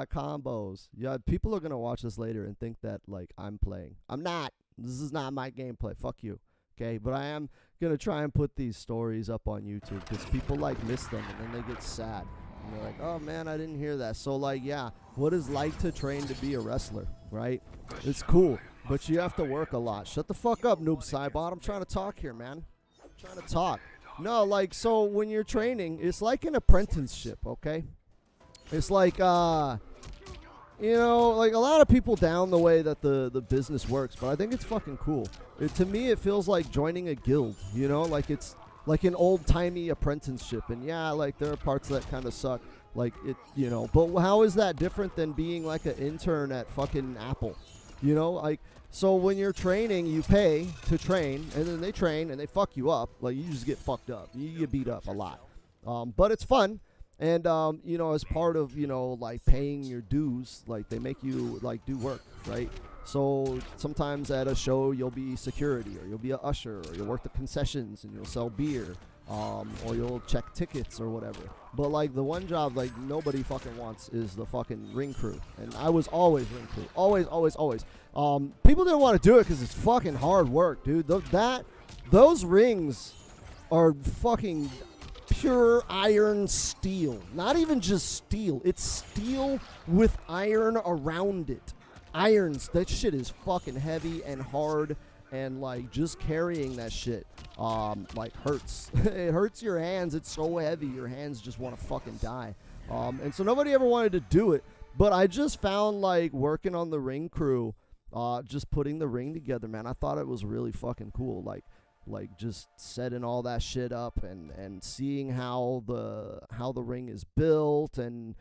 Combos. Yeah, people are gonna watch this later and think that like I'm playing. I'm not. This is not my gameplay. Fuck you. Okay, but I am gonna try and put these stories up on YouTube because people like miss them and then they get sad and they're like, oh man, I didn't hear that. So like, yeah, what is like to train to be a wrestler, right? It's cool, but you have to work a lot. Shut the fuck up, Noob Cybot. I'm trying to talk here, man. I'm trying to talk. No, like, so when you're training, it's like an apprenticeship, okay? It's like, you know, like a lot of people down the way that the business works, but I think it's fucking cool. To me, it feels like joining a guild, you know? Like it's like an old-timey apprenticeship. And yeah, like there are parts that kind of suck. Like it, you know, but how is that different than being like an intern at fucking Apple? You know, like, so when you're training, you pay to train, and then they train and they fuck you up. Like you just get fucked up. You get beat up a lot. But it's fun. And, you know, as part of, you know, like paying your dues, like they make you like do work, right? So sometimes at a show, you'll be security or you'll be an usher or you'll work the concessions and you'll sell beer, or you'll check tickets or whatever. But like the one job like nobody fucking wants is the fucking ring crew. And I was always ring crew. Always, always, always. People didn't want to do it because it's fucking hard work, dude. Those rings are fucking pure iron steel. Not even just steel. It's steel with iron around it. Irons. That shit is fucking heavy and hard, and like just carrying that shit like hurts. It hurts your hands. It's so heavy. Your hands just want to fucking die. And so nobody ever wanted to do it. But I just found like working on the ring crew, just putting the ring together, man. I thought it was really fucking cool. Like just setting all that shit up and seeing how the ring is built and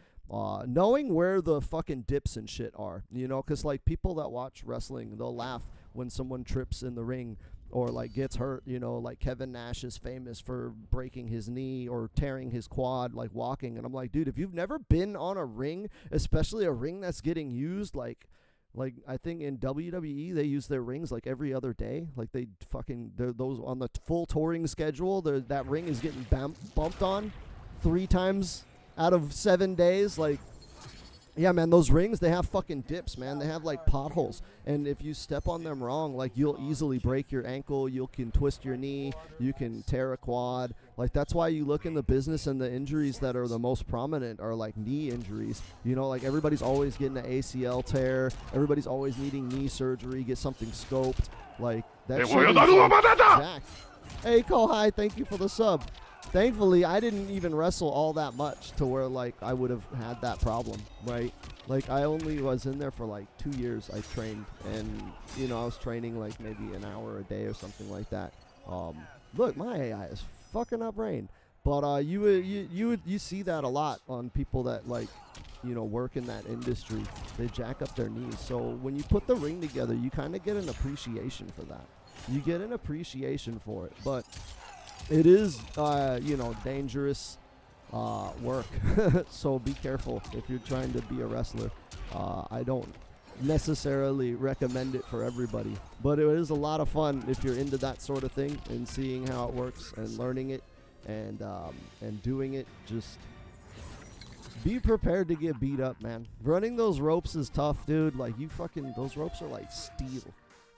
knowing where the fucking dips and shit are, you know, because like people that watch wrestling, they'll laugh when someone trips in the ring or like gets hurt, you know, like Kevin Nash is famous for breaking his knee or tearing his quad like walking, and I'm like, dude, if you've never been on a ring, especially a ring that's getting used like I think in WWE they use their rings like every other day. Like they're those on the full touring schedule. That ring is getting bumped on 3 times out of 7 days. Like, yeah, man, those rings, they have fucking dips, man. They have like potholes, and if you step on them wrong, like you'll easily break your ankle. You can twist your knee. You can tear a quad. Like that's why you look in the business and the injuries that are the most prominent are like knee injuries. You know, like everybody's always getting an ACL tear. Everybody's always needing knee surgery, get something scoped. Like that shit is like jacked. Hey, Kohai, thank you for the sub. Thankfully, I didn't even wrestle all that much to where like I would have had that problem, right? Like I only was in there for like 2 years. I trained, and you know I was training like maybe an hour a day or something like that. Look, my AI is fucking up rain, but you see that a lot on people that like, you know, work in that industry. They jack up their knees. So when you put the ring together, you kind of get an appreciation for that. You get an appreciation for it, but it is, you know, dangerous work. So be careful if you're trying to be a wrestler. I don't necessarily recommend it for everybody, but it is a lot of fun if you're into that sort of thing and seeing how it works and learning it and doing it. Just be prepared to get beat up, man. Running those ropes is tough, dude. Like those ropes are like steel.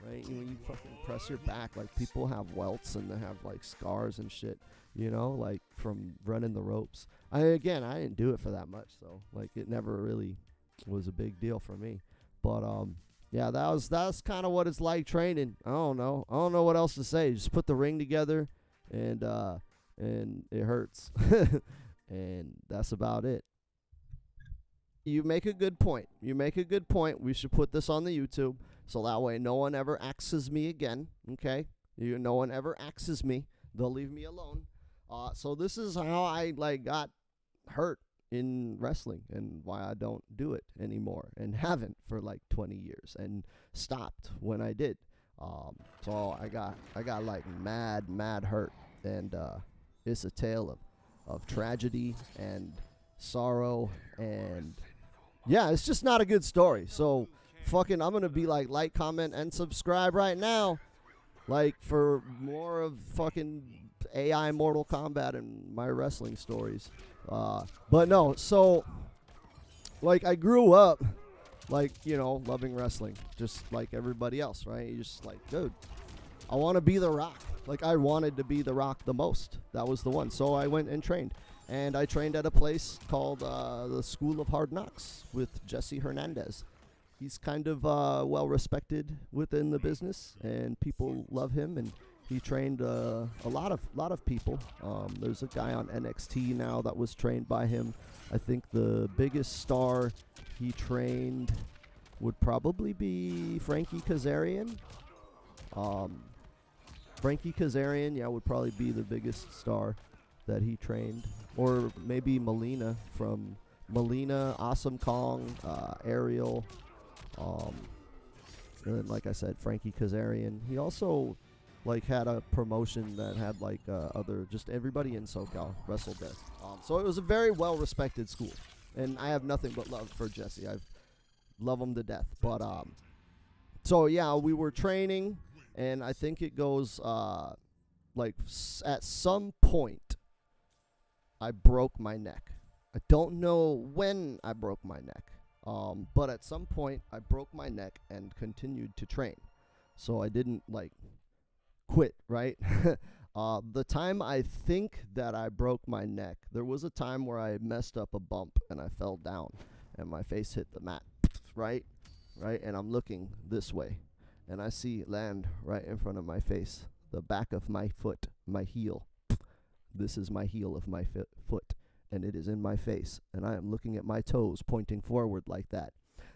Right? When you fucking press your back, like people have welts and they have like scars and shit, you know, like from running the ropes. I didn't do it for that much, so like it never really was a big deal for me. But yeah, that's kind of what it's like training. I don't know what else to say. Just put the ring together, and it hurts, and that's about it. You make a good point. We should put this on the YouTube. So that way no one ever axes me again, okay? No one ever axes me. They'll leave me alone. So this is how I like got hurt in wrestling and why I don't do it anymore and haven't for like 20 years and stopped when I did. So I got like mad hurt, and it's a tale of tragedy and sorrow, and yeah, it's just not a good story. So fucking, I'm gonna be like, comment, and subscribe right now, like for more of fucking AI Mortal Kombat and my wrestling stories. But no, so like I grew up, like, you know, loving wrestling, just like everybody else, right? You're just like, dude, I want to be The Rock. Like, I wanted to be The Rock the most. That was the one. So I went and trained. And I trained at a place called the School of Hard Knocks with Jesse Hernandez. He's kind of well respected within the business, and people love him. And he trained a lot of people. There's a guy on NXT now that was trained by him. I think the biggest star he trained would probably be Frankie Kazarian. Frankie Kazarian, yeah, would probably be the biggest star that he trained. Or maybe Melina from Melina, Awesome Kong, Ariel. And then, like I said, Frankie Kazarian. He also, like, had a promotion that had, like, other, just everybody in SoCal wrestled there. So it was a very well-respected school. And I have nothing but love for Jesse. I love him to death. But, so, yeah, we were training. And I think it goes, at some point, I broke my neck. I don't know when I broke my neck. But at some point, I broke my neck and continued to train. So I didn't, like, quit, right? The time I think that I broke my neck, there was a time where I messed up a bump and I fell down and my face hit the mat, right? Right? And I'm looking this way. And I see it land right in front of my face, the back of my foot, my heel. This is my heel of my foot, and it is in my face. And I am looking at my toes pointing forward like that.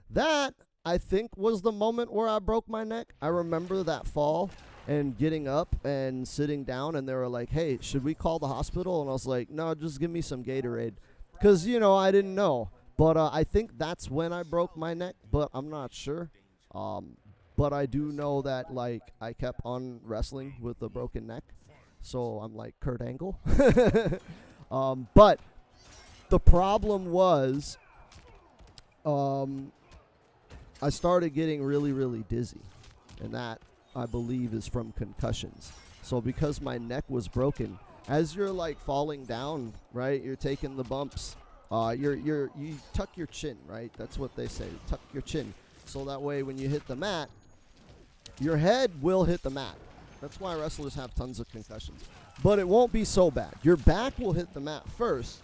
That, I think, was the moment where I broke my neck. I remember that fall and getting up and sitting down, and they were like, hey, should we call the hospital? And I was like, no, just give me some Gatorade. Because, you know, I didn't know. But I think that's when I broke my neck, but I'm not sure. But I do know that, like, I kept on wrestling with a broken neck. So I'm like Kurt Angle. But the problem was I started getting really, really dizzy. And that, I believe, is from concussions. So because my neck was broken, as you're, like, falling down, right, you're taking the bumps, you tuck your chin, right? That's what they say, tuck your chin. So that way when you hit the mat, your head will hit the mat. That's why wrestlers have tons of concussions. But it won't be so bad. Your back will hit the mat first,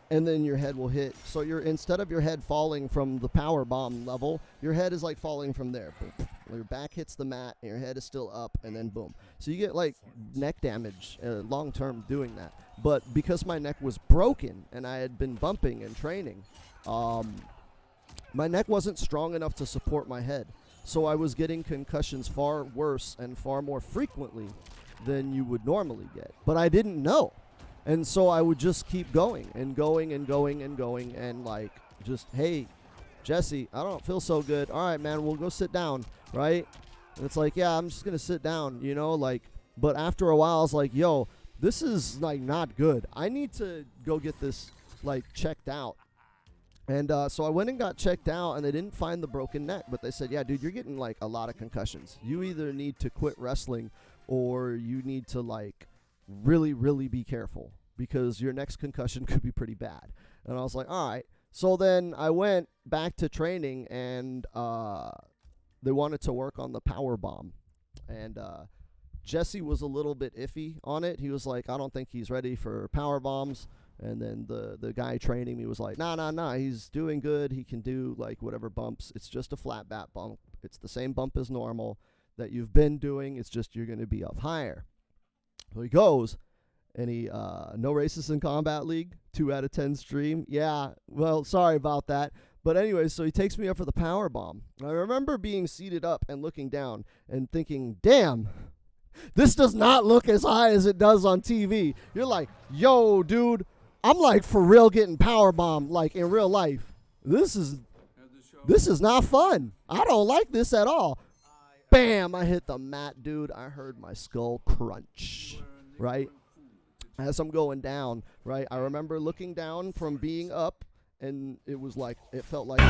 and then your head will hit. So you're, instead of your head falling from the power bomb level, your head is like falling from there. Boom. Your back hits the mat, and your head is still up, and then boom. So you get, like, neck damage long term doing that. But because my neck was broken and I had been bumping and training, my neck wasn't strong enough to support my head. So I was getting concussions far worse and far more frequently than you would normally get. But I didn't know. And so I would just keep going and going and going and going and, like, just, hey, Jesse, I don't feel so good. All right, man, we'll go sit down, right? And it's like, yeah, I'm just going to sit down, you know, like, but after a while, I was like, yo, this is, like, not good. I need to go get this, like, checked out. And so I went and got checked out, and they didn't find the broken neck. But they said, yeah, dude, you're getting, like, a lot of concussions. You either need to quit wrestling or you need to, like, really, really be careful because your next concussion could be pretty bad. And I was like, all right. So then I went back to training, and they wanted to work on the power bomb. And Jesse was a little bit iffy on it. He was like, I don't think he's ready for power bombs. And then the guy training me was like, nah, he's doing good. He can do, like, whatever bumps. It's just a flat bat bump. It's the same bump as normal that you've been doing. It's just you're going to be up higher. So he goes, and he, no races in Combat League, 2 out of 10 stream. Yeah, well, sorry about that. But anyway, so he takes me up for the power bomb. I remember being seated up and looking down and thinking, damn, this does not look as high as it does on TV. You're like, yo, dude, I'm, like, for real getting power bombed, like, in real life. This is not fun. I don't like this at all. Bam, I hit the mat, dude. I heard my skull crunch, right? As I'm going down, right? I remember looking down from being up, and it was like, it felt like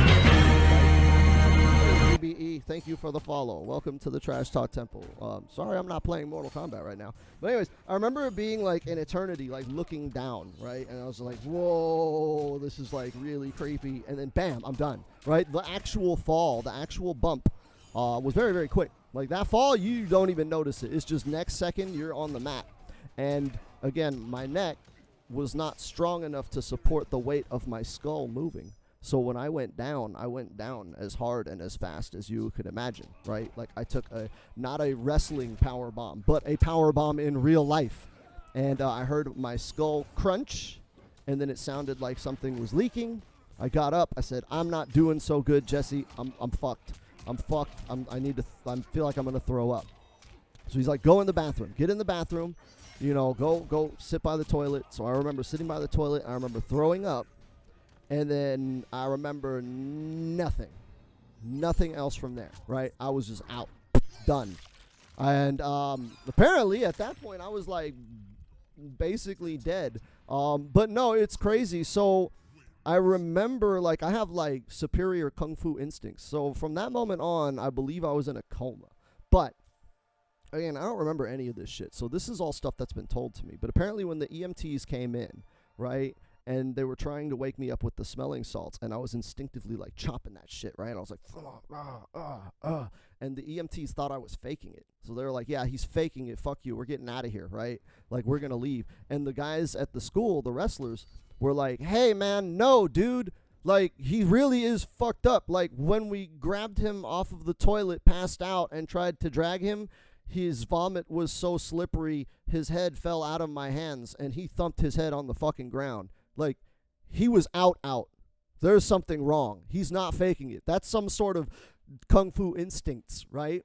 ABE, thank you for the follow. Welcome to the Trash Talk Temple. Sorry I'm not playing Mortal Kombat right now. But anyways, I remember it being like an eternity, like looking down, right? And I was like, whoa, this is like really creepy. And then bam, I'm done, right? The actual fall, the actual bump was very, very quick. Like that fall, you don't even notice it. It's just next second, you're on the mat. And again, my neck was not strong enough to support the weight of my skull moving. So when I went down as hard and as fast as you could imagine, right? Like I took not a wrestling power bomb, but a power bomb in real life. And I heard my skull crunch, and then it sounded like something was leaking. I got up. I said, I'm not doing so good, Jesse. I'm fucked. I'm fucked. I feel like I'm going to throw up. So he's like, go in the bathroom. Get in the bathroom. You know, go sit by the toilet. So I remember sitting by the toilet. I remember throwing up. And then I remember nothing else from there, right? I was just out, done. And apparently at that point I was like basically dead. But no, it's crazy. So I remember like I have like superior kung fu instincts. So from that moment on, I believe I was in a coma. But again, I don't remember any of this shit. So this is all stuff that's been told to me. But apparently when the EMTs came in, right? And they were trying to wake me up with the smelling salts, and I was instinctively like chopping that shit, right? And I was like, and the EMTs thought I was faking it. So they were like, yeah, he's faking it. Fuck you. We're getting out of here, right? Like, we're going to leave. And the guys at the school, the wrestlers, were like, hey, man, no, dude. Like, he really is fucked up. Like, when we grabbed him off of the toilet, passed out, and tried to drag him, his vomit was so slippery, his head fell out of my hands, and he thumped his head on the fucking ground. Like, he was out. There's something wrong. He's not faking it. That's some sort of kung fu instincts, right?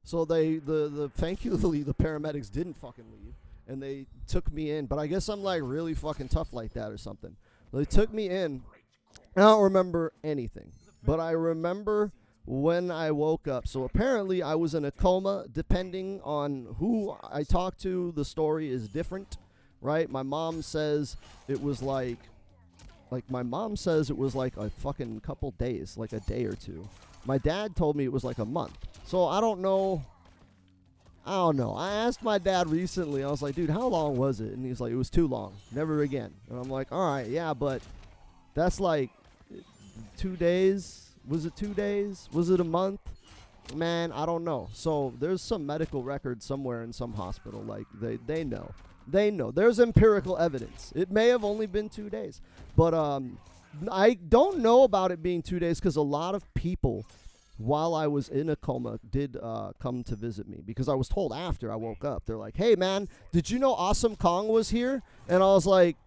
So thankfully the paramedics didn't fucking leave, and they took me in. But I guess I'm like really fucking tough like that or something. They took me in. I don't remember anything, but I remember when I woke up. So apparently I was in a coma. Depending on who I talk to, the story is different. Right? My mom says it was like a fucking couple days, like a day or two. My dad told me it was like a month. So I don't know. I asked my dad recently. I was like, dude, how long was it? And he's like, it was too long. Never again. And I'm like, all right, yeah, but that's like 2 days. Was it 2 days? Was it a month? Man, I don't know. So there's some medical record somewhere in some hospital. Like they know. They know. There's empirical evidence. It may have only been 2 days. But I don't know about it being 2 days because a lot of people, while I was in a coma, did come to visit me. Because I was told after I woke up, they're like, hey, man, did you know Awesome Kong was here? And I was like,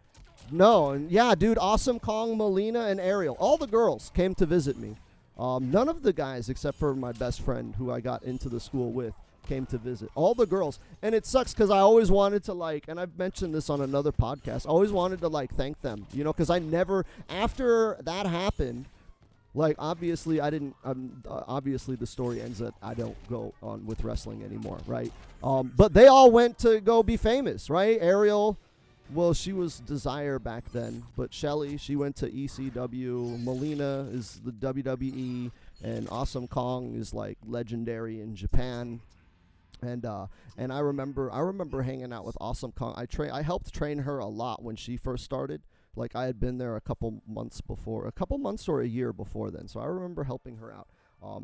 no. And yeah, dude, Awesome Kong, Melina, and Ariel, all the girls came to visit me. None of the guys, except for my best friend who I got into the school with, came to visit. All the girls. And it sucks because I always wanted to like, and I've mentioned this on another podcast, I always wanted to like thank them, you know, because I never, after that happened, like obviously I didn't, obviously the story ends that I don't go on with wrestling anymore, right? But they all went to go be famous, right? Ariel, well, she was Desire back then, but Shelly, she went to ECW. Melina is the WWE, and Awesome Kong is like legendary in Japan. And I remember hanging out with Awesome Kong. I helped train her a lot when she first started. Like I had been there a couple months or a year before then. So I remember helping her out.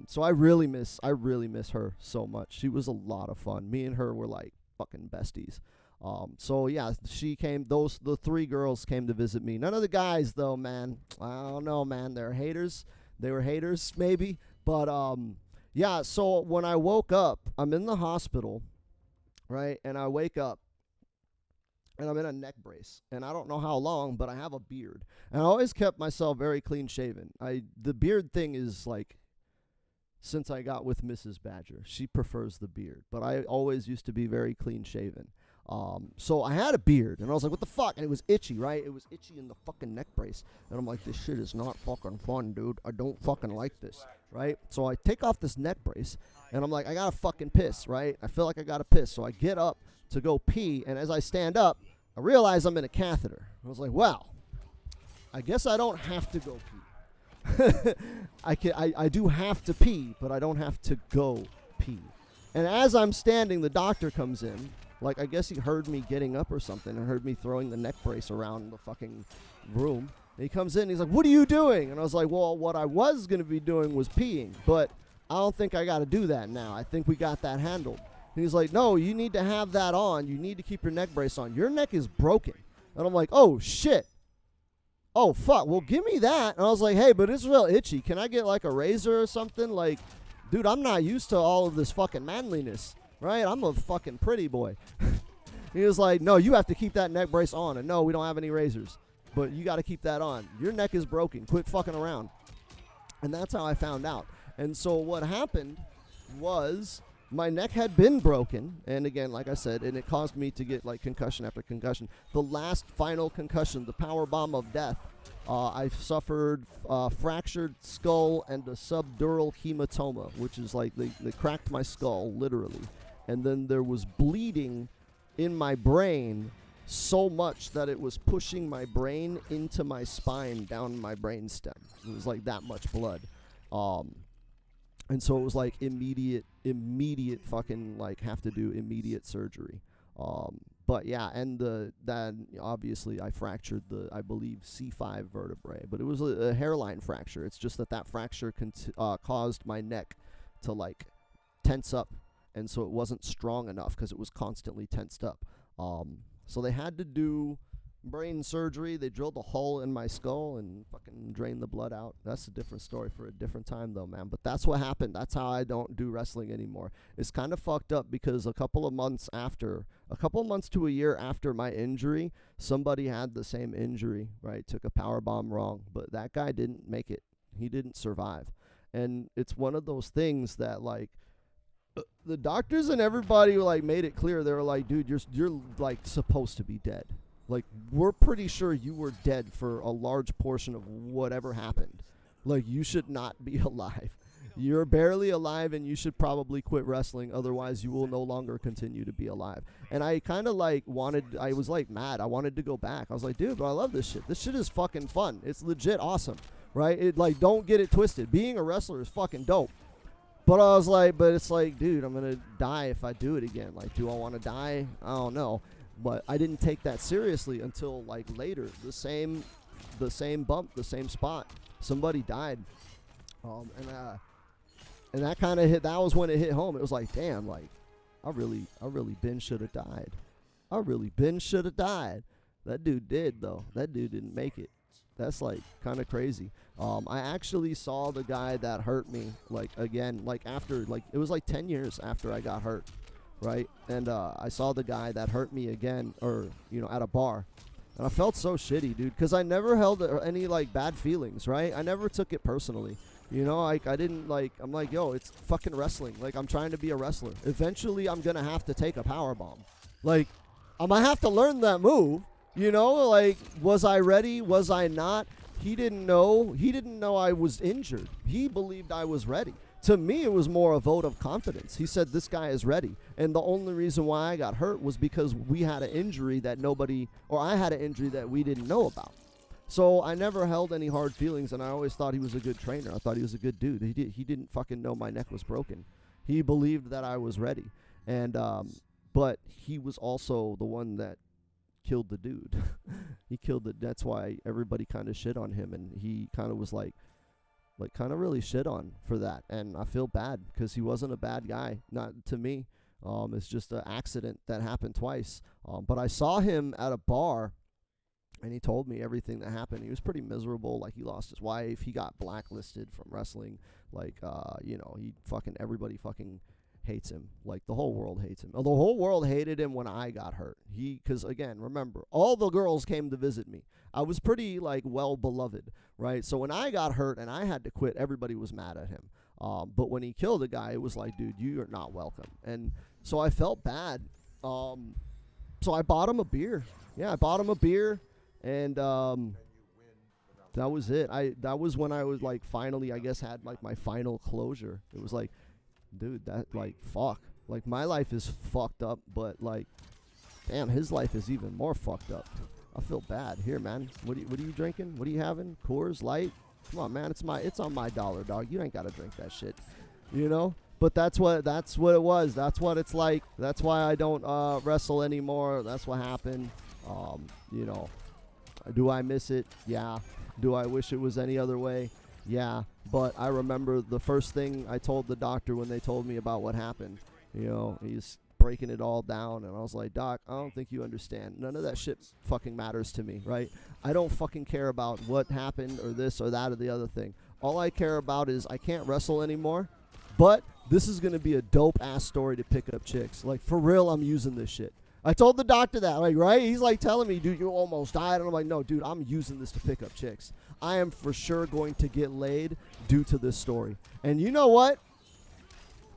So I really miss her so much. She was a lot of fun. Me and her were like fucking besties. So yeah, the 3 girls came to visit me. None of the guys though, man. I don't know, man. They're haters. They were haters maybe, but yeah, so when I woke up, I'm in the hospital, right? And I wake up, and I'm in a neck brace. And I don't know how long, but I have a beard. And I always kept myself very clean-shaven. The beard thing is, like, since I got with Mrs. Badger. She prefers the beard. But I always used to be very clean-shaven. So I had a beard, and I was like, what the fuck? And it was itchy, right? It was itchy in the fucking neck brace. And I'm like, this shit is not fucking fun, dude. I don't fucking like this, right? So I take off this neck brace, and I'm like, I gotta fucking piss, right? I feel like I gotta piss. So I get up to go pee, and as I stand up, I realize I'm in a catheter. I was like, well, I guess I don't have to go pee. I do have to pee, but I don't have to go pee. And as I'm standing, the doctor comes in. Like, I guess he heard me getting up or something and heard me throwing the neck brace around the fucking room. And he comes in and he's like, "What are you doing?" And I was like, "Well, what I was going to be doing was peeing, but I don't think I got to do that now. I think we got that handled." And he's like, "No, you need to have that on. You need to keep your neck brace on. Your neck is broken." And I'm like, "Oh, shit. Oh, fuck. Well, give me that." And I was like, "Hey, but it's real itchy. Can I get, like, a razor or something? Like, dude, I'm not used to all of this fucking manliness, right? I'm a fucking pretty boy." He was like, "No, you have to keep that neck brace on. And no, we don't have any razors. But you got to keep that on. Your neck is broken. Quit fucking around." And that's how I found out. And so what happened was my neck had been broken. And again, like I said, and it caused me to get like concussion after concussion. The last final concussion, the power bomb of death, I suffered fractured skull and a subdural hematoma, which is like they cracked my skull, literally. And then there was bleeding in my brain so much that it was pushing my brain into my spine down my brainstem. It was like that much blood. And so it was like immediate fucking like have to do immediate surgery. But yeah, and then obviously I fractured the, I believe, C5 vertebrae, but it was a hairline fracture. It's just that fracture caused my neck to like tense up, and so it wasn't strong enough because it was constantly tensed up. So they had to do brain surgery. They drilled a hole in my skull and fucking drained the blood out. That's a different story for a different time though, man. But that's what happened. That's how I don't do wrestling anymore. It's kind of fucked up because a couple of months to a year after my injury, somebody had the same injury, right? Took a power bomb wrong, but that guy didn't make it. He didn't survive. And it's one of those things that like the doctors and everybody like made it clear. They were like, "Dude, you're like supposed to be dead. Like, we're pretty sure you were dead for a large portion of whatever happened. Like, you should not be alive. You're barely alive, and you should probably quit wrestling. Otherwise, you will no longer continue to be alive." And I kind of like I was like mad. I wanted to go back. I was like, "Dude, but I love this shit. This shit is fucking fun. It's legit awesome, right? It like, don't get it twisted. Being a wrestler is fucking dope." But I was like, but it's like, dude, I'm going to die if I do it again. Like, do I want to die? I don't know. But I didn't take that seriously until like later. The same bump, the same spot. Somebody died. And that kind of hit, that was when it hit home. It was like, damn, like, I really been should have died. I really been should have died. That dude did, though. That dude didn't make it. That's like kind of crazy. I actually saw the guy that hurt me, like, again, like after, like, it was like 10 years after I got hurt, right? And I saw the guy that hurt me again, or, you know, at a bar. And I felt so shitty, dude, because I never held any, like, bad feelings, right? I never took it personally. You know, like, I didn't, like, I'm like, yo, it's fucking wrestling. Like, I'm trying to be a wrestler. Eventually, I'm going to have to take a power bomb. Like, I might have to learn that move. You know, like, was I ready? Was I not? He didn't know. He didn't know I was injured. He believed I was ready. To me, it was more a vote of confidence. He said, this guy is ready. And the only reason why I got hurt was because we had an injury that I had an injury that we didn't know about. So I never held any hard feelings, and I always thought he was a good trainer. I thought he was a good dude. He didn't fucking know my neck was broken. He believed that I was ready. And, but he was also the one that killed the dude. That's why everybody kind of shit on him, and he kind of was like kind of really shit on for that. And I feel bad because he wasn't a bad guy, not to me. It's just an accident that happened twice. But I saw him at a bar, and he told me everything that happened. He was pretty miserable. Like, he lost his wife. He got blacklisted from wrestling. Like, you know, everybody fucking hates him. Like, the whole world hates him. The whole world hated him when I got hurt. Because, again, remember, all the girls came to visit me. I was pretty, like, well beloved, right? So when I got hurt and I had to quit, everybody was mad at him. But when he killed a guy, it was like, dude, you are not welcome. And so I felt bad. So I bought him a beer. Yeah, I bought him a beer, and that was it. That was when I was, like, finally, I guess, had, like, my final closure. It was like, dude, that, like, fuck. Like, my life is fucked up, but, like, damn, his life is even more fucked up. I feel bad. Here, man. What are you drinking? What are you having? Coors Light? Come on, man. It's on my dollar, dog. You ain't gotta drink that shit. You know? But that's what it was. That's what it's like. That's why I don't wrestle anymore. That's what happened. You know, do I miss it? Yeah. Do I wish it was any other way? Yeah. But I remember the first thing I told the doctor when they told me about what happened. You know, he's breaking it all down, and I was like, Doc, I don't think you understand. None of that shit fucking matters to me, right? I don't fucking care about what happened or this or that or the other thing. All I care about is I can't wrestle anymore, but this is going to be a dope-ass story to pick up chicks. Like, for real, I'm using this shit. I told the doctor that, like, right? He's, like, telling me, dude, you almost died. And I'm like, no, dude, I'm using this to pick up chicks. I am for sure going to get laid due to this story. And you know what?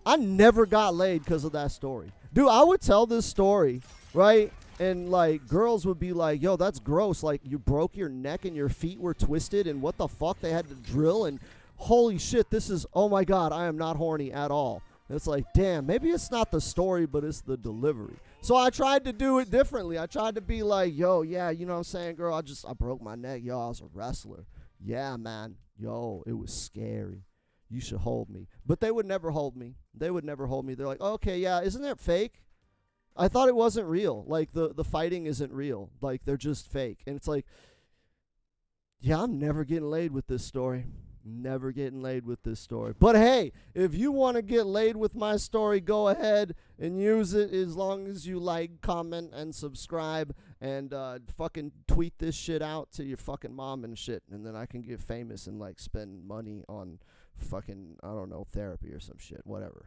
I never got laid because of that story. Dude, I would tell this story, right? And, like, girls would be like, yo, that's gross. Like, you broke your neck and your feet were twisted, and what the fuck? They had to drill, and holy shit, this is, oh my God, I am not horny at all. And it's like, damn, maybe it's not the story, but it's the delivery. So I tried to do it differently. I tried to be like, yo, yeah, you know what I'm saying, girl? I broke my neck. Yo, I was a wrestler. Yeah, man. Yo, it was scary. You should hold me. But they would never hold me. They would never hold me. They're like, okay, yeah, isn't it fake? I thought it wasn't real. Like, the fighting isn't real. Like, they're just fake. And it's like, yeah, I'm never getting laid with this story. Never getting laid with this story. But hey, if you want to get laid with my story, go ahead and use it as long as you like, comment, and subscribe. And fucking tweet this shit out to your fucking mom and shit. And then I can get famous and, like, spend money on fucking, I don't know, therapy or some shit. Whatever.